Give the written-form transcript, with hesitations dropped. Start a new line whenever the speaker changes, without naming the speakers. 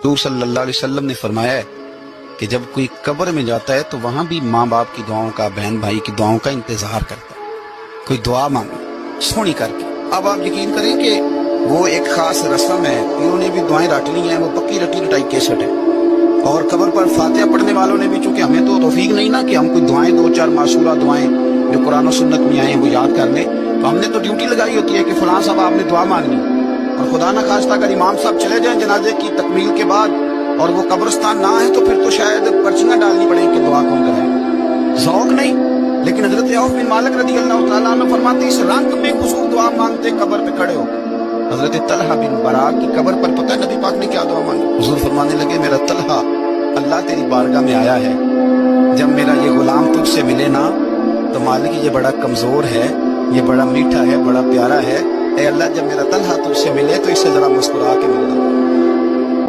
حضور صلی اللہ علیہ وسلم نے فرمایا ہے کہ جب کوئی قبر میں جاتا ہے تو وہاں بھی ماں باپ کی دعاؤں کا، بہن بھائی کی دعاؤں کا انتظار کرتا ہے، کوئی دعا مانگے سونی کر کے۔ اب آپ یقین کریں کہ وہ ایک خاص رسم ہے، پیروں نے بھی دعائیں رٹ لی ہیں، وہ پکی رٹی رٹائی کیسٹ ہے، اور قبر پر فاتحہ پڑھنے والوں نے بھی، چونکہ ہمیں تو توفیق نہیں نا کہ ہم کوئی دعائیں دو چار معصورہ دعائیں جو قرآن و سنت میں آئے ہیں وہ یاد کر لیں، تو ہم نے تو ڈیوٹی لگائی ہوتی ہے کہ فلاں صاحب آپ نے دعا مانگنی، اور خدا نہ خواستہ اگر امام صاحب چلے جائیں جنازے کی تکمیل کے بعد اور وہ قبرستان نہ ہے تو پھر تو شاید پرچیاں ڈالنی پڑیں کہ دعا کون کرے، ذوق نہیں۔ لیکن حضرت عوف بن مالک رضی اللہ تعالیٰ عنہ فرماتے اس رنگ میں حضور دعا مانگتے قبر پہ کھڑے ہو۔ حضرت طلحہ بن برا کی قبر پر پتہ ہے نبی پاک نے کیا دعا مانگی؟ حضور فرمانے لگے میرا طلحہ، اللہ تیری بارگاہ میں آیا ہے، جب میرا یہ غلام تجھ سے ملے نا تو مالک یہ بڑا کمزور ہے، یہ بڑا میٹھا ہے، بڑا پیارا ہے، اے اللہ جب میرا طلحہ تجھ سے ملے تو اس سے ذرا مسکرا کے ملنا۔